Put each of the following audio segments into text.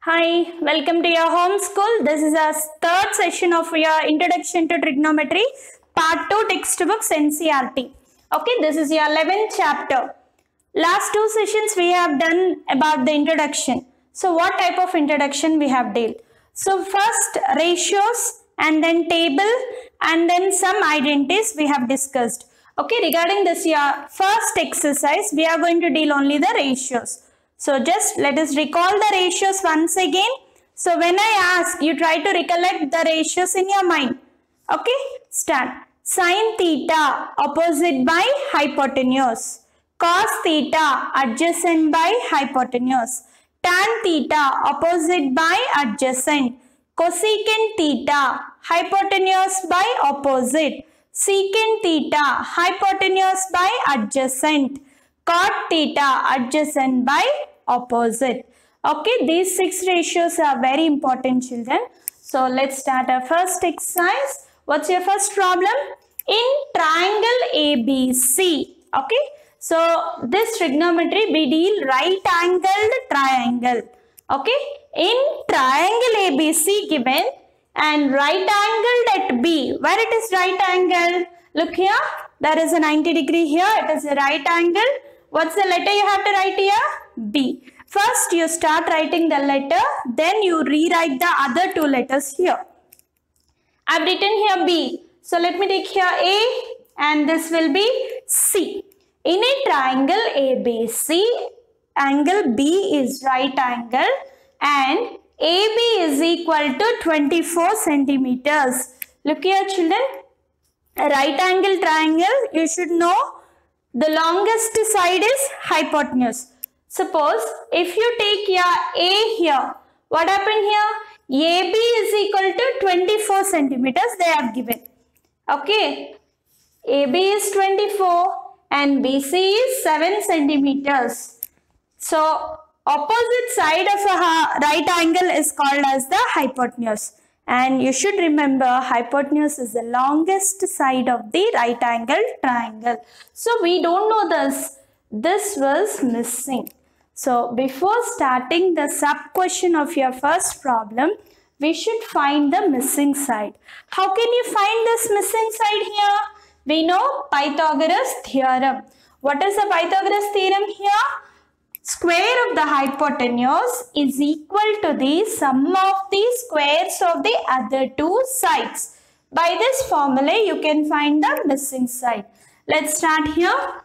Hi, welcome to your home school. This is our third session of your Introduction to Trigonometry, Part 2 textbooks NCERT. Okay, this is your 11th chapter. Last two sessions we have done about the introduction. So what type of introduction we have dealt? So first ratios and then table and then some identities we have discussed. Okay, regarding this your first exercise, we are going to deal only the ratios. So just let us recall the ratios once again. So when I ask, you try to recollect the ratios in your mind. Okay, start. Sin theta opposite by hypotenuse. Cos theta adjacent by hypotenuse. Tan theta opposite by adjacent. Cosecant theta hypotenuse by opposite. Secant theta hypotenuse by adjacent. Cot theta adjacent by opposite. Okay, these 6 ratios are very important, children. So let's start our first exercise. What's your first problem? In triangle ABC. Okay, so this trigonometry we deal right angled triangle. Okay, in triangle ABC given and right angled at B. Where it is right angle? Look here, there is a 90 degree here. It is a right angle. What's the letter you have to write here? B. First you start writing the letter, then you rewrite the other 2 letters here. I have written here B. So let me take here A and this will be C. In a triangle ABC, angle B is right angle and AB is equal to 24 centimeters. Look here, children. A right angle triangle, you should know the longest side is hypotenuse. Suppose if you take your A here, what happened here? AB is equal to 24 centimeters they have given. Okay, AB is 24 and BC is 7 centimeters. So opposite side of a right angle is called as the hypotenuse. And you should remember hypotenuse is the longest side of the right angle triangle. So we don't know this. This was missing. So before starting the sub question of your first problem, we should find the missing side. How can you find this missing side here? We know Pythagoras theorem. What is the Pythagoras theorem here? Square of the hypotenuse is equal to the sum of the squares of the other 2 sides. By this formula, you can find the missing side. Let's start here.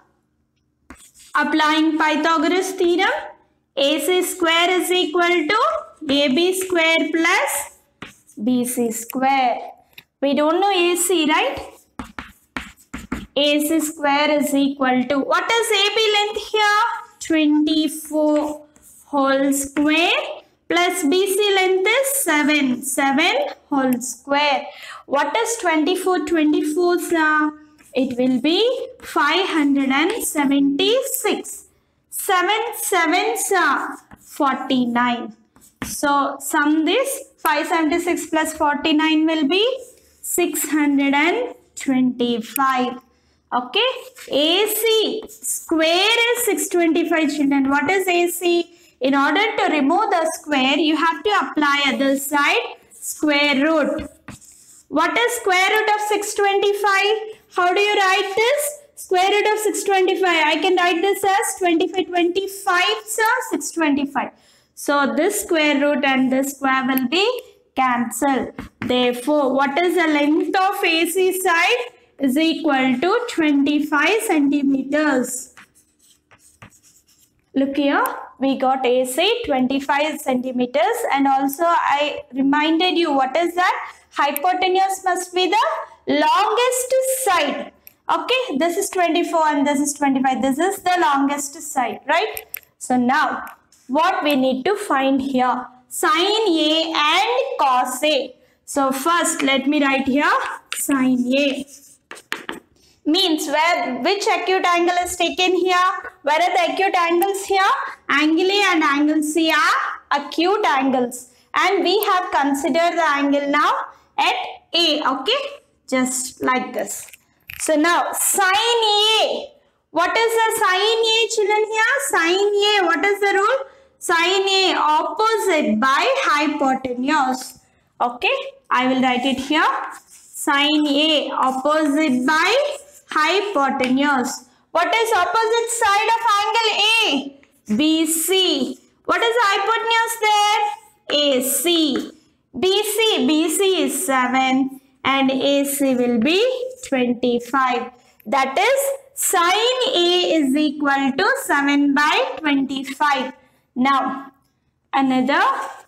Applying Pythagoras theorem, AC square is equal to AB square plus BC square. We don't know AC, right? AC square is equal to, what is AB length here? 24 whole square plus BC length is 7 whole square. What is 24? 24 sir? It will be 576. 7 7s are 49. So sum this, 576 plus 49 will be 625. Okay, AC square is 625, children. What is AC? In order to remove the square, you have to apply other side square root. What is square root of 625? How do you write this? Square root of 625. I can write this as 25. 25 sir, 625. So this square root and this square will be cancelled. Therefore, what is the length of AC side? Is equal to 25 centimeters. Look here, we got AC 25 centimeters and also I reminded you what is that? Hypotenuse must be the longest side. Okay, this is 24 and this is 25. This is the longest side, right? So now, what we need to find here? Sin A and cos A. So first, let me write here sin A. Means which acute angle is taken here? Where are the acute angles here? Angle A and angle C are acute angles. And we have considered the angle now at A. Okay, just like this. So now sin A. What is the sin A, children here? Sin A, what is the rule? Sin A opposite opposite by hypotenuse. Okay, I will write it here. Sin A opposite by hypotenuse. What is opposite side of angle A? BC. What is the hypotenuse there? AC. BC is 7 and AC will be 25. That is sin A is equal to 7 by 25. Now another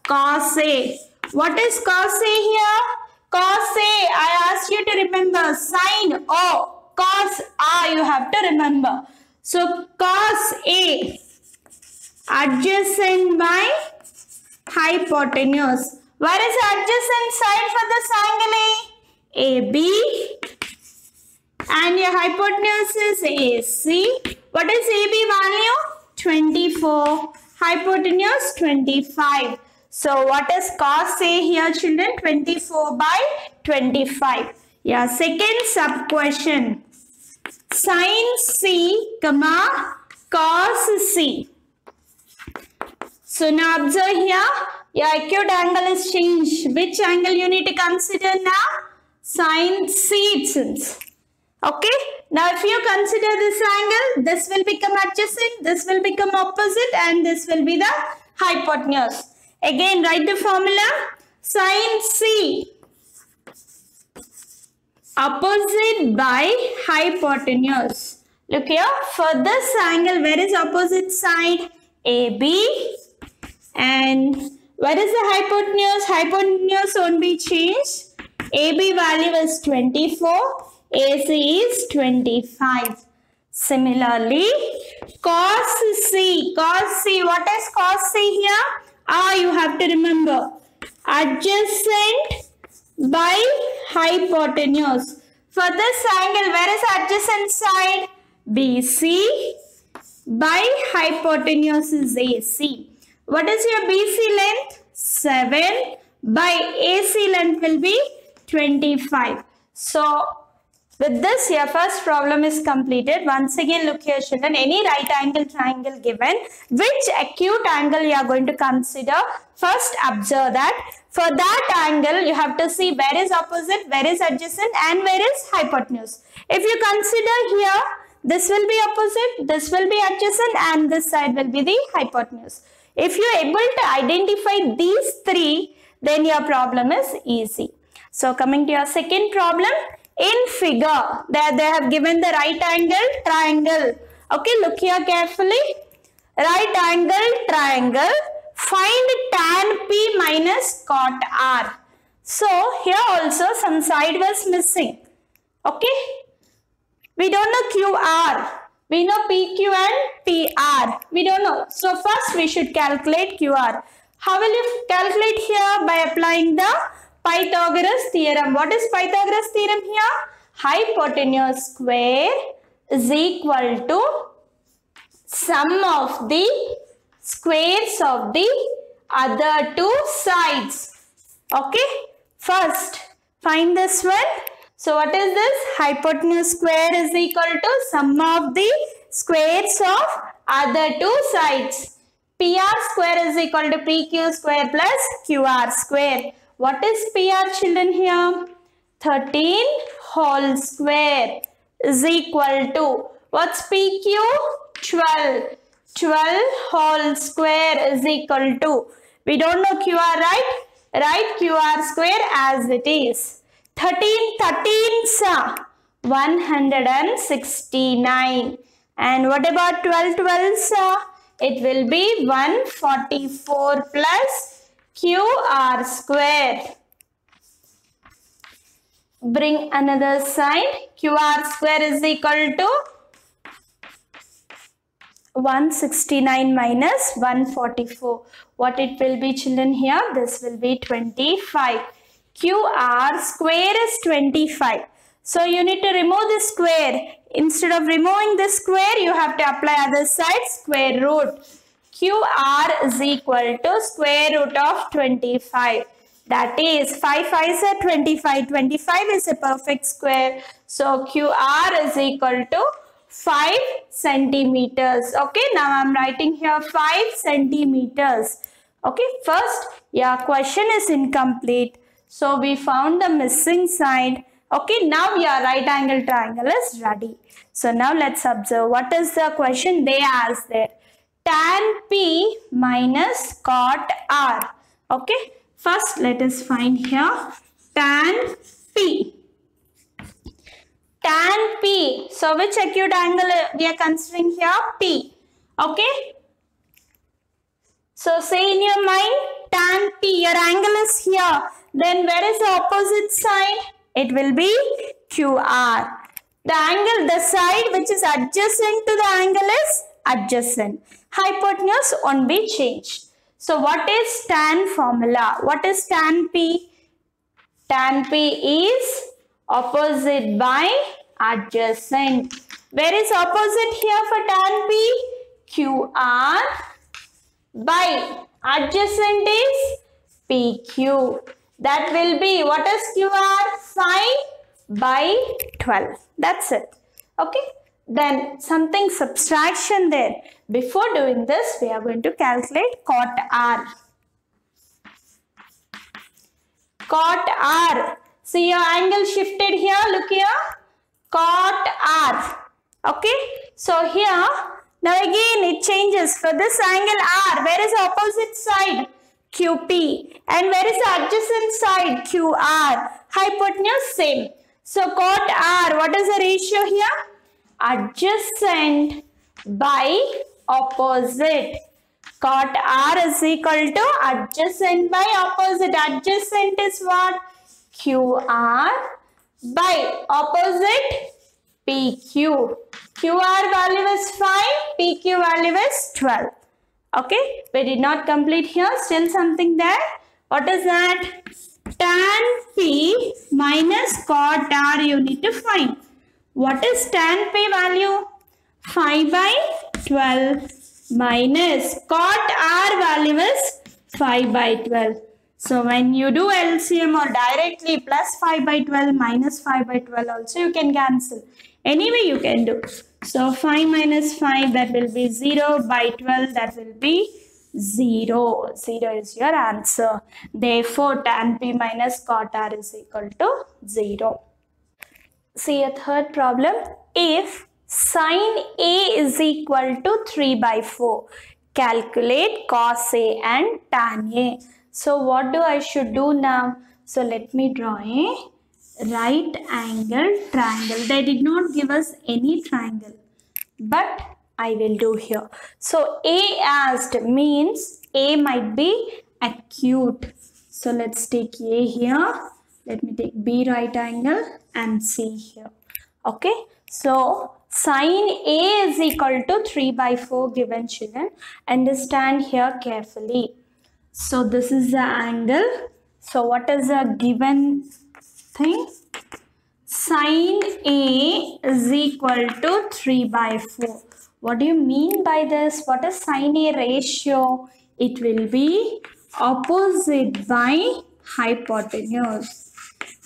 cos A. What is cos A here? Cos A, I asked you to remember sin O, cos R you have to remember. So cos A adjacent by hypotenuse. Where is adjacent side for this angle A? AB and your hypotenuse is AC. What is AB value? 24. Hypotenuse 25. So what is cos A here children? 24 by 25. Yeah, second sub question. Sin C, cos C. So now observe here, your acute angle is changed. Which angle you need to consider now? Sin C itself. Okay. Now if you consider this angle, this will become adjacent, this will become opposite and this will be the hypotenuse. Again write the formula. Sin C opposite by hypotenuse. Look here, for this angle, where is opposite side? AB. And where is the hypotenuse? Hypotenuse won't be changed. AB value is 24. AC is 25. Similarly, cos C. Cos C. What is cos C here? You have to remember. Adjacent by hypotenuse. For this angle, where is adjacent side? BC by hypotenuse is AC. What is your BC length? 7 by AC length will be 25. So with this, your first problem is completed. Once again, look here children, any right angle triangle given, which acute angle you are going to consider? First observe that. For that angle, you have to see where is opposite, where is adjacent and where is hypotenuse. If you consider here, this will be opposite, this will be adjacent and this side will be the hypotenuse. If you are able to identify these three, then your problem is easy. So coming to your second problem, in figure, there they have given the right angle triangle. Okay, look here carefully. Right angle triangle. Find tan P minus cot R. So here also some side was missing. Okay. We don't know QR. We know PQ and PR. We don't know. So first we should calculate QR. How will you calculate here? By applying the Pythagoras theorem. What is Pythagoras theorem here? Hypotenuse square is equal to sum of the squares of the other two sides. Okay. First, find this one. So what is this? Hypotenuse square is equal to sum of the squares of other two sides. PR square is equal to PQ square plus QR square. What is PR children here? 13 whole square is equal to, what's PQ? 12. 12 whole square is equal to, we don't know QR, right? Write QR square as it is. 13 13s 169. And what about 12 12s? It will be 144 plus QR square. Bring another sign. QR square is equal to 169 minus 144. What it will be children here? This will be 25. QR square is 25. So you need to remove this square. Instead of removing this square, you have to apply other side square root. QR is equal to square root of 25. That is 5 5s are 25. 25 is a perfect square. So QR is equal to 5 centimeters. Okay, now I am writing here 5 centimeters. Okay, first your question is incomplete. So we found the missing side. Okay, now your right angle triangle is ready. So now let's observe what is the question they asked there. Tan P minus cot R. Okay, first let us find here tan P. Tan P. So which acute angle we are considering here? P. Okay. So say in your mind, tan P, your angle is here. Then where is the opposite side? It will be QR. The angle, the side which is adjacent to the angle is adjacent. Hypotenuse won't be changed. So what is tan formula? What is tan P? Tan P is opposite by adjacent. Where is opposite here for tan P? QR. By adjacent is PQ. That will be, what is QR? 5 by 12. That's it. Okay. Then something subtraction there. Before doing this, we are going to calculate cot R. Cot R. See your angle shifted here. Look here. Cot R. Okay. So here, now again it changes. For this angle R, where is the opposite side? QP. And where is the adjacent side? QR. Hypotenuse same. So cot R, what is the ratio here? Adjacent by opposite. Cot R is equal to adjacent by opposite. Adjacent is what? QR by opposite PQ. QR value is 5, PQ value is 12. Okay, we did not complete here, still something there. What is that? Tan P minus cot R you need to find. What is tan P value? 5 by 12 minus cot R value is 5 by 12. So when you do LCM or directly plus 5 by 12 minus 5 by 12 also you can cancel. Anyway you can do. So 5 minus 5 that will be 0 by 12 that will be 0. 0 is your answer. Therefore tan P minus cot R is equal to 0. See a third problem. If sin A is equal to 3 by 4, calculate cos A and tan A. So what do I should do now? So let me draw a right angle triangle. They did not give us any triangle, but I will do here. So A asked means A might be acute. So let's take A here. Let me take B right angle and C here. Okay. So sin A is equal to 3 by 4 given children. Understand here carefully. So this is the angle. So what is the given thing? Sin A is equal to 3 by 4. What do you mean by this? What is sin A ratio? It will be opposite by hypotenuse.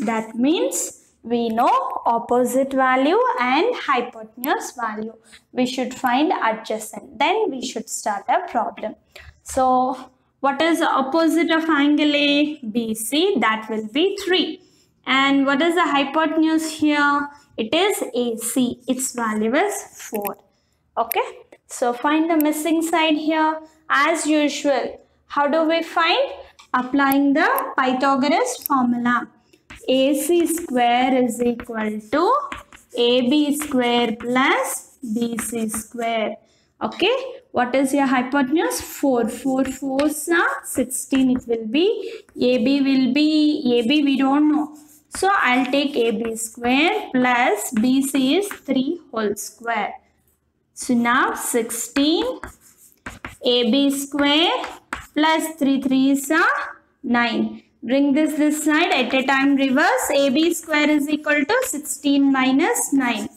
That means we know opposite value and hypotenuse value. We should find adjacent. Then we should start a problem. So what is the opposite of angle A? BC. That will be 3. And what is the hypotenuse here? It is AC. Its value is 4. Okay. So find the missing side here. As usual, how do we find? Applying the Pythagoras formula. AC square is equal to AB square plus BC square. Okay. What is your hypotenuse? 4. 4 4s are 16. It will be AB we don't know. So I'll take AB square plus BC is 3 whole square. So now 16 AB square plus 3 3s are 9. Bring this side at a time reverse. AB square is equal to 16 minus 9.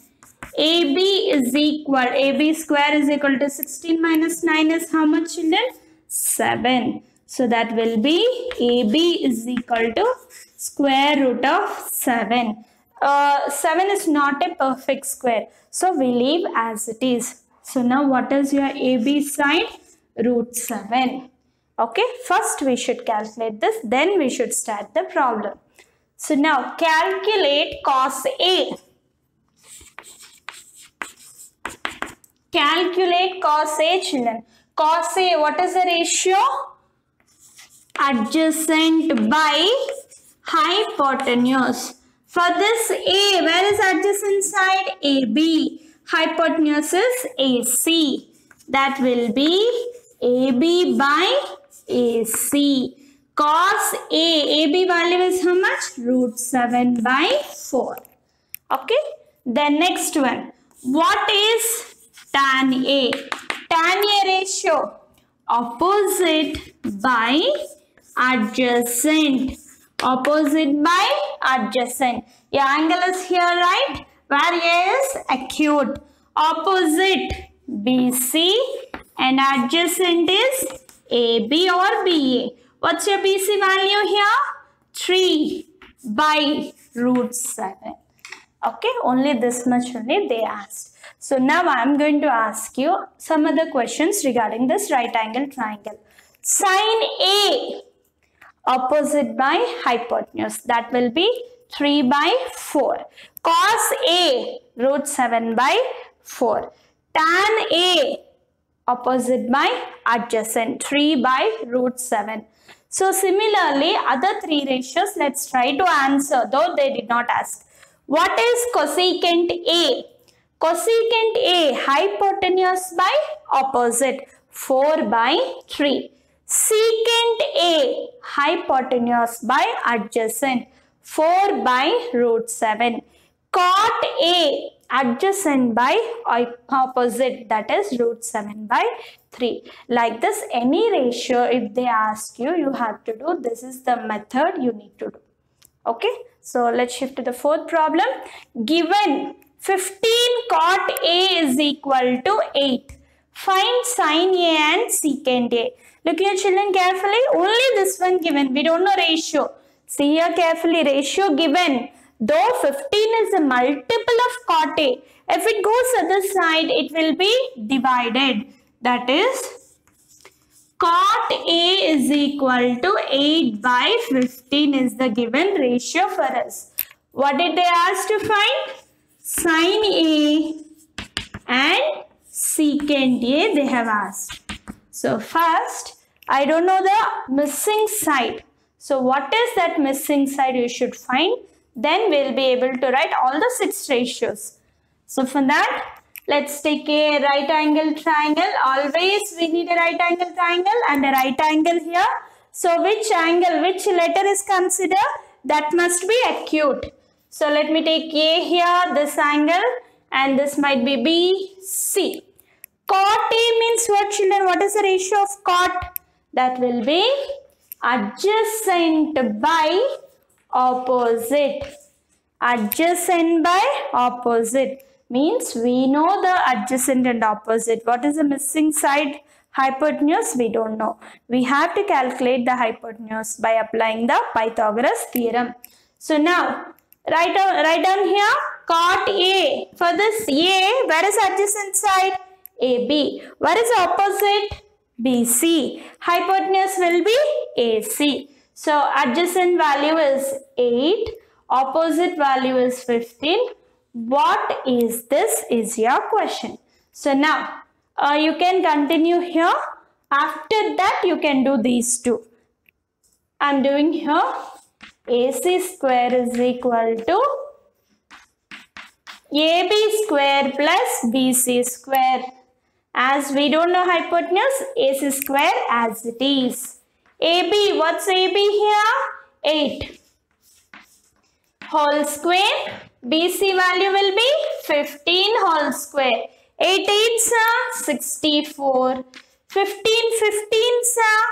AB square is equal to 16 minus 9 is how much, children? 7. So that will be AB is equal to square root of 7. 7 is not a perfect square. So we leave as it is. So now what is your AB side? Root 7. Okay, first we should calculate this, then we should start the problem. So now calculate cos A. Calculate cos A, children. Cos A, what is the ratio? Adjacent by hypotenuse. For this A, where is adjacent side? AB. Hypotenuse is AC. That will be AB by AC. Cos A, AB value is how much? Root 7 by 4. Okay. Then next one. What is tan A? Tan A ratio. Opposite by adjacent. Opposite by adjacent. Your angle is here, right? Where A is acute. Opposite BC and adjacent is AB or BA. What's your BC value here? 3 by root 7. Okay, only this much only they asked. So now I am going to ask you some other questions regarding this right angle triangle. Sin A opposite by hypotenuse, that will be 3 by 4. Cos A root 7 by 4. Tan A opposite by adjacent 3 by root 7. So similarly other three ratios let's try to answer, though they did not ask. What is cosecant A? Cosecant A, hypotenuse by opposite 4 by 3. Secant A, hypotenuse by adjacent 4 by root 7. Cot A, adjacent by opposite, that is root 7 by 3. Like this, any ratio if they ask you, you have to do. This is the method you need to do. Okay, so let's shift to the fourth problem. Given 15 cot A is equal to 8. Find sin A and secant A. Look here children carefully. Only this one given. We don't know ratio. See here carefully. Ratio given. Though 15 is a multiple of cot A. If it goes other side, it will be divided. That is, cot A is equal to 8 by 15 is the given ratio for us. What did they ask to find? Sin A and secant A they have asked. So first, I don't know the missing side. So what is that missing side you should find? Then we'll be able to write all the 6 ratios. So for that, let's take a right angle triangle. Always we need a right angle triangle and a right angle here. So which angle, which letter is considered? That must be acute. So let me take A here, this angle, and this might be B, C. Cot A means what children? What is the ratio of cot? That will be adjacent by opposite. Adjacent by opposite means we know the adjacent and opposite. What is the missing side? Hypotenuse, we don't know. We have to calculate the hypotenuse by applying the Pythagoras theorem. So now, write down here, cot A. For this A, where is adjacent side? AB. Where is opposite? BC. Hypotenuse will be AC. So adjacent value is 8. Opposite value is 15. What is this is your question. So now you can continue here. After that you can do these two. I am doing here. AC square is equal to AB square plus BC square. As we don't know hypotenuse, AC square as it is. AB, what's AB here? 8 whole square. BC value will be 15 whole square. 8 8s are 64. 15 15s are,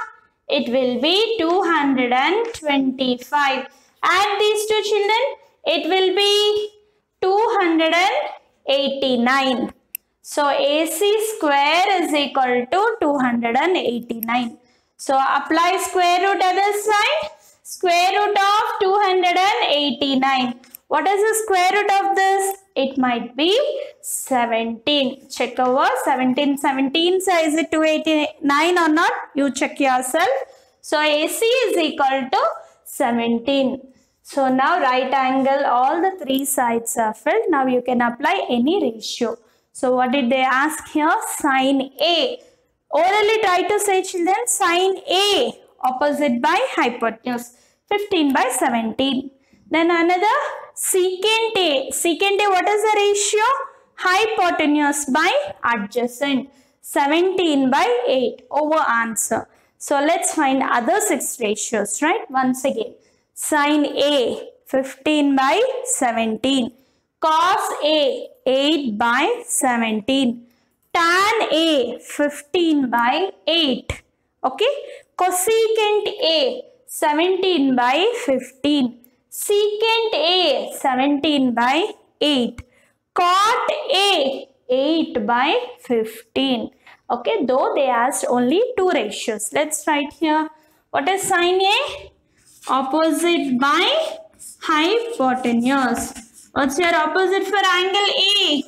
it will be 225. Add these two children, it will be 289. So AC square is equal to 289. So apply square root other side. Square root of 289. What is the square root of this? It might be 17. Check over 17. 17 so is it 289 or not? You check yourself. So AC is equal to 17. So now right angle, all the three sides are filled. Now you can apply any ratio. So what did they ask here? Sin A. Orally try to say, children, sin A opposite by hypotenuse. 15 by 17. Then another secant A. Secant A, what is the ratio? Hypotenuse by adjacent. 17 by 8 over answer. So let's find other 6 ratios, right? Once again. Sin A 15 by 17. Cos A 8 by 17. Tan A 15 by 8. Okay. Cosecant A 17 by 15. Secant A 17 by 8. Cot A 8 by 15. Okay, though they asked only 2 ratios. Let's write here. What is sin A? Opposite by hypotenuse. What's your opposite for angle A?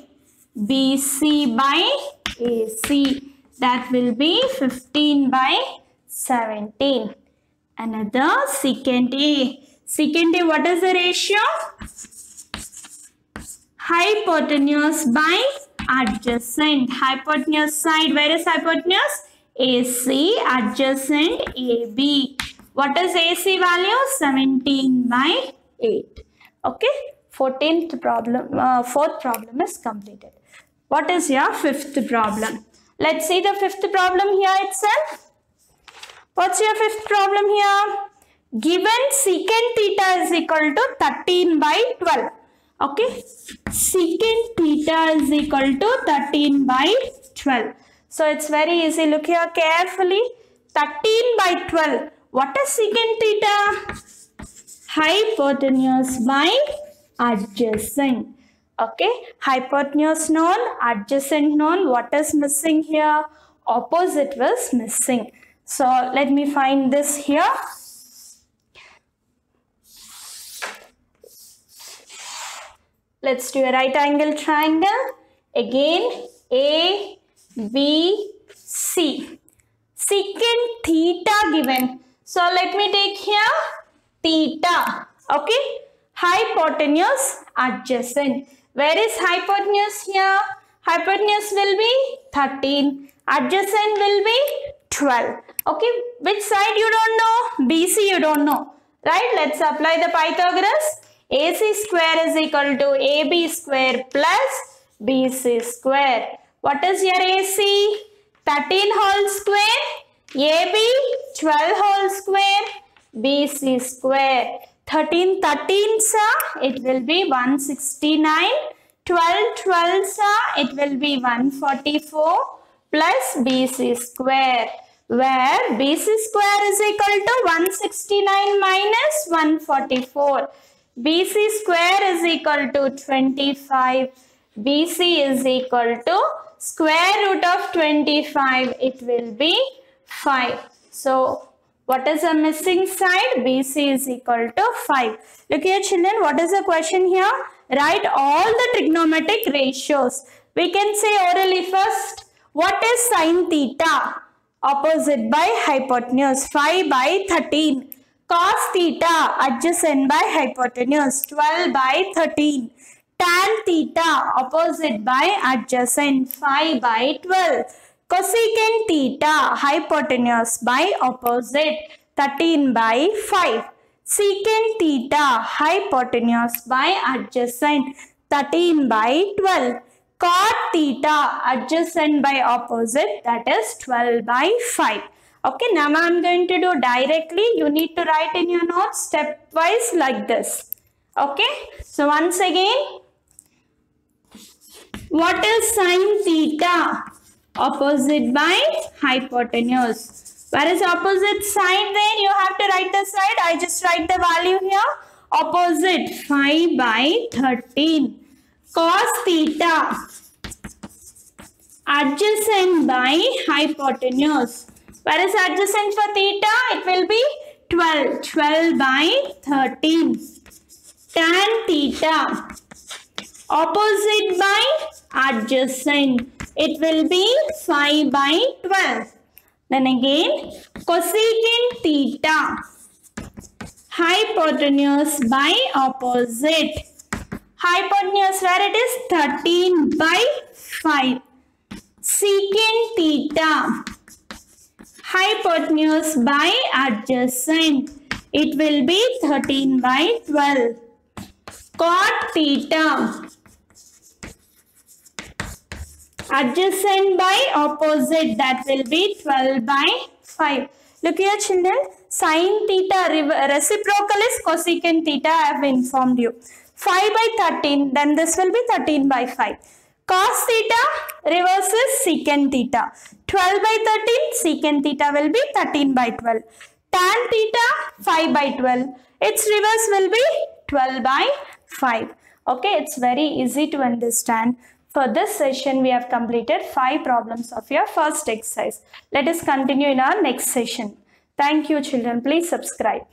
BC by AC. That will be 15 by 17. Another secant A. Secant A, what is the ratio? Hypotenuse by adjacent. Hypotenuse side. Where is hypotenuse? AC. Adjacent AB. What is AC value? 17 by 8. Okay. 14th problem, fourth problem is completed. What is your fifth problem? Let's see the fifth problem here itself. What's your fifth problem here? Given secant theta is equal to 13 by 12. Okay. Secant theta is equal to 13 by 12. So it's very easy. Look here carefully. 13 by 12. What is secant theta? Hypotenuse by adjacent. Okay. Hypotenuse known, adjacent known. What is missing here? Opposite was missing. So let me find this here. Let's do a right angle triangle. Again, A, B, C. Secant theta given. So let me take here theta. Okay. Hypotenuse adjacent. Where is hypotenuse here? Hypotenuse will be 13. Adjacent will be 12. Okay. Which side you don't know? BC you don't know. Right. Let's apply the Pythagoras. AC square is equal to AB square plus BC square. What is your AC? 13 whole square. AB 12 whole square. BC square. 13 sir, it will be 169. 12 sir, it will be 144 plus BC square. Where BC square is equal to 169 minus 144. BC square is equal to 25. BC is equal to square root of 25. It will be 5. So, what is the missing side? BC is equal to 5. Look here children, what is the question here? Write all the trigonometric ratios. We can say orally first. What is sin theta? Opposite by hypotenuse. 5 by 13. Cos theta adjacent by hypotenuse 12 by 13. Tan theta opposite by adjacent 5 by 12. Cosecant theta hypotenuse by opposite 13 by 5. Secant theta hypotenuse by adjacent 13 by 12. Cot theta adjacent by opposite, that is 12 by 5. Okay, now I am going to do directly. You need to write in your notes stepwise like this. Okay, so once again, what is sin theta? Opposite by hypotenuse. Where is opposite side then? You have to write the side. I just write the value here. Opposite 5 by 13. Cos theta adjacent by hypotenuse. Where is adjacent for theta? It will be 12. 12 by 13. Tan theta Opposite by adjacent. It will be 5 by 12. Then again, cosecant theta. Hypotenuse by opposite. Hypotenuse where it is 13 by 5. Secant theta. Hypotenuse by adjacent. It will be 13 by 12. Cot theta. Adjacent by opposite, that will be 12 by 5. Look here children, sin theta reciprocal is cosecant theta, I have informed you. 5 by 13, then this will be 13 by 5. Cos theta reverse is secant theta. 12 by 13, secant theta will be 13 by 12. Tan theta 5 by 12, its reverse will be 12 by 5. Okay, it's very easy to understand. For this session, we have completed 5 problems of your first exercise. Let us continue in our next session. Thank you children. Please subscribe.